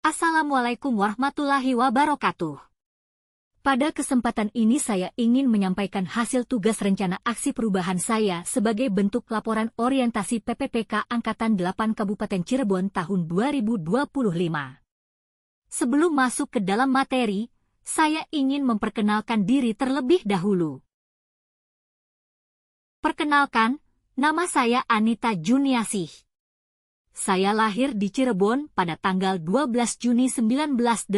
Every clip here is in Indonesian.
Assalamualaikum warahmatullahi wabarakatuh. Pada kesempatan ini saya ingin menyampaikan hasil tugas rencana aksi perubahan saya sebagai bentuk laporan orientasi PPPK Angkatan 8 Kabupaten Cirebon tahun 2025. Sebelum masuk ke dalam materi, saya ingin memperkenalkan diri terlebih dahulu. Perkenalkan, nama saya Anita Juniasih. Saya lahir di Cirebon pada tanggal 12 Juni 1988.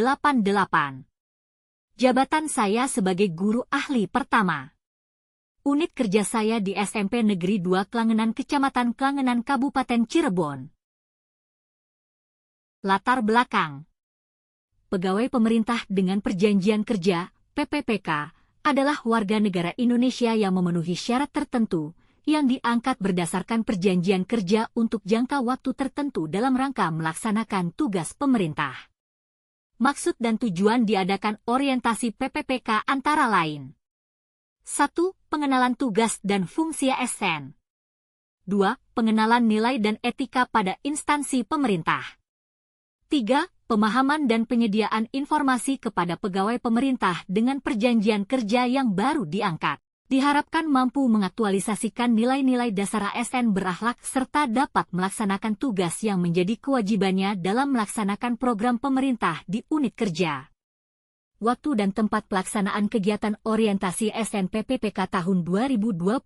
Jabatan saya sebagai guru ahli pertama. Unit kerja saya di SMP Negeri 2 Klangenan Kecamatan Klangenan Kabupaten Cirebon. Latar belakang. Pegawai pemerintah dengan perjanjian kerja, PPPK, adalah warga negara Indonesia yang memenuhi syarat tertentu, yang diangkat berdasarkan perjanjian kerja untuk jangka waktu tertentu dalam rangka melaksanakan tugas pemerintah. Maksud dan tujuan diadakan orientasi PPPK antara lain. 1. Pengenalan tugas dan fungsi ASN. 2. Pengenalan nilai dan etika pada instansi pemerintah. 3. Pemahaman dan penyediaan informasi kepada pegawai pemerintah dengan perjanjian kerja yang baru diangkat. Diharapkan mampu mengaktualisasikan nilai-nilai dasar ASN berakhlak serta dapat melaksanakan tugas yang menjadi kewajibannya dalam melaksanakan program pemerintah di unit kerja. Waktu dan tempat pelaksanaan kegiatan orientasi ASN PPPK tahun 2025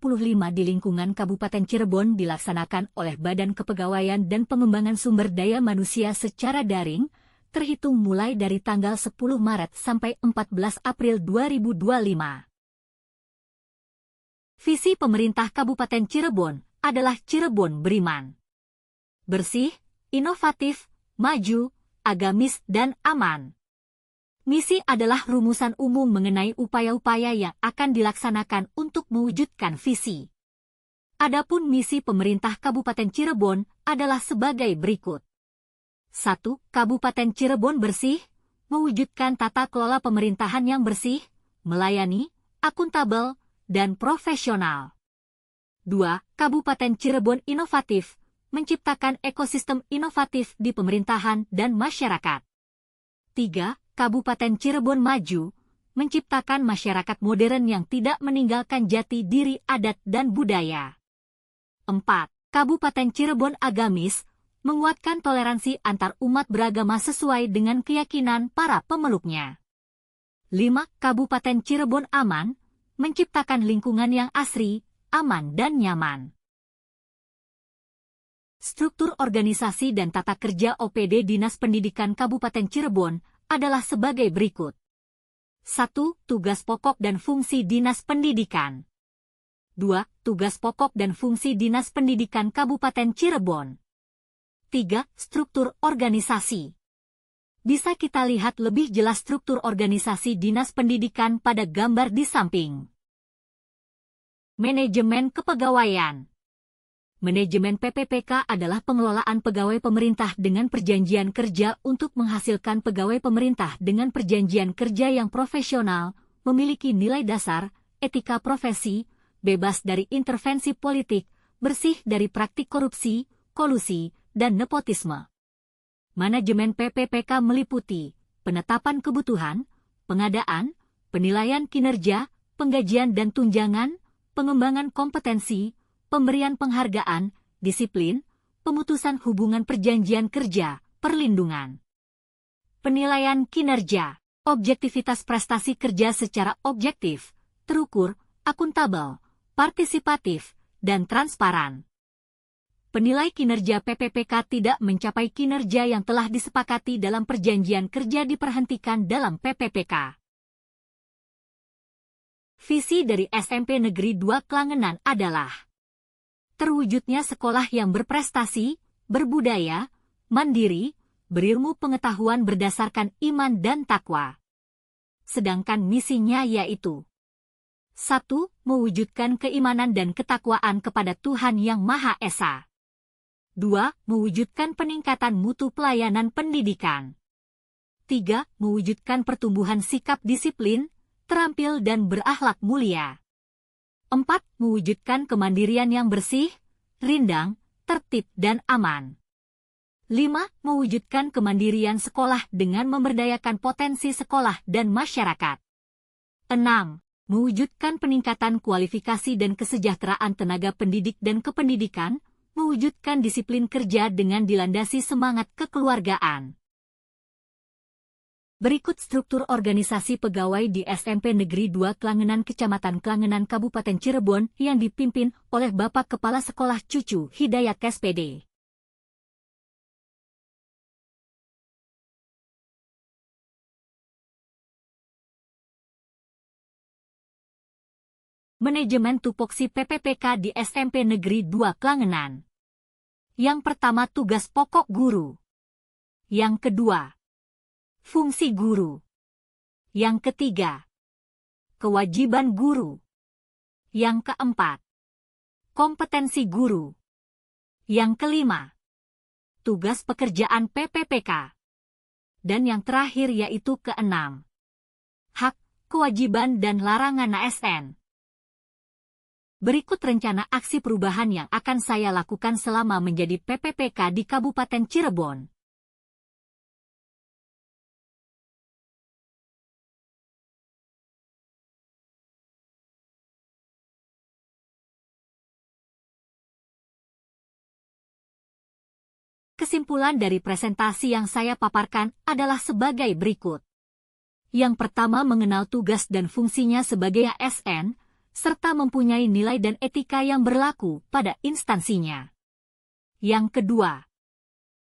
di lingkungan Kabupaten Cirebon dilaksanakan oleh Badan Kepegawaian dan Pengembangan Sumber Daya Manusia secara daring, terhitung mulai dari tanggal 10 Maret sampai 14 April 2025. Visi pemerintah Kabupaten Cirebon adalah Cirebon beriman, bersih, inovatif, maju, agamis, dan aman. Misi adalah rumusan umum mengenai upaya-upaya yang akan dilaksanakan untuk mewujudkan visi. Adapun misi pemerintah Kabupaten Cirebon adalah sebagai berikut. 1. Kabupaten Cirebon bersih, mewujudkan tata kelola pemerintahan yang bersih, melayani, akuntabel, dan profesional. 2. Kabupaten Cirebon inovatif, menciptakan ekosistem inovatif di pemerintahan dan masyarakat. 3. Kabupaten Cirebon maju, menciptakan masyarakat modern yang tidak meninggalkan jati diri adat dan budaya. 4. Kabupaten Cirebon agamis, menguatkan toleransi antar umat beragama sesuai dengan keyakinan para pemeluknya. 5. Kabupaten Cirebon aman, menciptakan lingkungan yang asri, aman dan nyaman. Struktur organisasi dan tata kerja OPD Dinas Pendidikan Kabupaten Cirebon adalah sebagai berikut. 1. Tugas pokok dan fungsi Dinas Pendidikan. 2. Tugas pokok dan fungsi Dinas Pendidikan Kabupaten Cirebon. 3. Struktur organisasi. Bisa kita lihat lebih jelas struktur organisasi Dinas Pendidikan pada gambar di samping. Manajemen kepegawaian. Manajemen PPPK adalah pengelolaan pegawai pemerintah dengan perjanjian kerja untuk menghasilkan pegawai pemerintah dengan perjanjian kerja yang profesional, memiliki nilai dasar, etika profesi, bebas dari intervensi politik, bersih dari praktik korupsi, kolusi, dan nepotisme. Manajemen PPPK meliputi penetapan kebutuhan, pengadaan, penilaian kinerja, penggajian dan tunjangan, pengembangan kompetensi, pemberian penghargaan, disiplin, pemutusan hubungan perjanjian kerja, perlindungan. Penilaian kinerja, objektivitas prestasi kerja secara objektif, terukur, akuntabel, partisipatif, dan transparan. Penilai kinerja PPPK tidak mencapai kinerja yang telah disepakati dalam perjanjian kerja diperhentikan dalam PPPK. Visi dari SMP Negeri 2 Klangenan adalah terwujudnya sekolah yang berprestasi, berbudaya, mandiri, berilmu pengetahuan berdasarkan iman dan takwa. Sedangkan misinya yaitu 1. Mewujudkan keimanan dan ketakwaan kepada Tuhan Yang Maha Esa. 2. Mewujudkan peningkatan mutu pelayanan pendidikan. 3. Mewujudkan pertumbuhan sikap disiplin, terampil dan berakhlak mulia. 4. Mewujudkan kemandirian yang bersih, rindang, tertib dan aman. 5. Mewujudkan kemandirian sekolah dengan memberdayakan potensi sekolah dan masyarakat. 6. Mewujudkan peningkatan kualifikasi dan kesejahteraan tenaga pendidik dan kependidikan, mewujudkan disiplin kerja dengan dilandasi semangat kekeluargaan. Berikut struktur organisasi pegawai di SMP Negeri 2 Klangenan Kecamatan Klangenan Kabupaten Cirebon yang dipimpin oleh Bapak Kepala Sekolah Cucu Hidayat SPD. Manajemen tupoksi PPPK di SMP Negeri 2 Klangenan. Yang pertama, tugas pokok guru. Yang kedua, fungsi guru. Yang ketiga, kewajiban guru. Yang keempat, kompetensi guru. Yang kelima, tugas pekerjaan PPPK. Dan yang terakhir yaitu keenam, hak, kewajiban dan larangan ASN. Berikut rencana aksi perubahan yang akan saya lakukan selama menjadi PPPK di Kabupaten Cirebon. Kesimpulan dari presentasi yang saya paparkan adalah sebagai berikut. Yang pertama, mengenal tugas dan fungsinya sebagai ASN, serta mempunyai nilai dan etika yang berlaku pada instansinya. Yang kedua,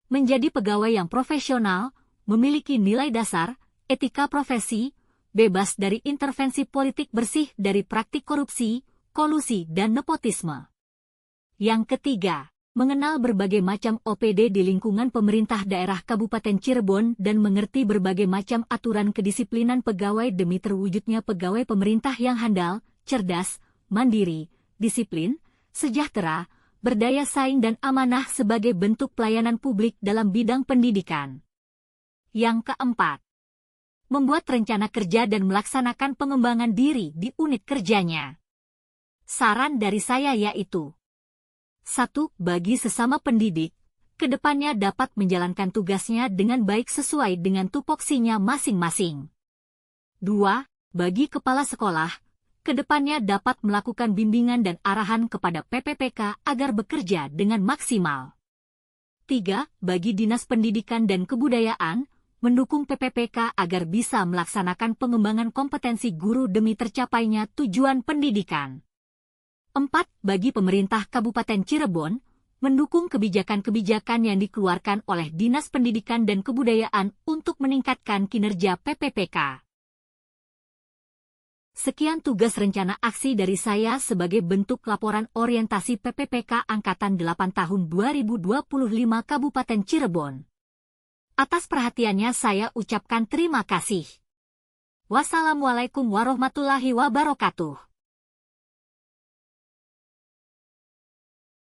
menjadi pegawai yang profesional, memiliki nilai dasar, etika profesi, bebas dari intervensi politik, bersih dari praktik korupsi, kolusi, dan nepotisme. Yang ketiga, mengenal berbagai macam OPD di lingkungan pemerintah daerah Kabupaten Cirebon dan mengerti berbagai macam aturan kedisiplinan pegawai demi terwujudnya pegawai pemerintah yang handal, cerdas, mandiri, disiplin, sejahtera, berdaya saing dan amanah sebagai bentuk pelayanan publik dalam bidang pendidikan. Yang keempat, membuat rencana kerja dan melaksanakan pengembangan diri di unit kerjanya. Saran dari saya yaitu: 1. Bagi sesama pendidik, kedepannya dapat menjalankan tugasnya dengan baik sesuai dengan tupoksinya masing-masing. 2. Bagi kepala sekolah, kedepannya dapat melakukan bimbingan dan arahan kepada PPPK agar bekerja dengan maksimal. 3. Bagi Dinas Pendidikan dan Kebudayaan, mendukung PPPK agar bisa melaksanakan pengembangan kompetensi guru demi tercapainya tujuan pendidikan. 4. Bagi pemerintah Kabupaten Cirebon, mendukung kebijakan-kebijakan yang dikeluarkan oleh Dinas Pendidikan dan Kebudayaan untuk meningkatkan kinerja PPPK. Sekian tugas rencana aksi dari saya sebagai bentuk laporan orientasi PPPK Angkatan 8 tahun 2025 Kabupaten Cirebon. Atas perhatiannya saya ucapkan terima kasih. Wassalamualaikum warahmatullahi wabarakatuh.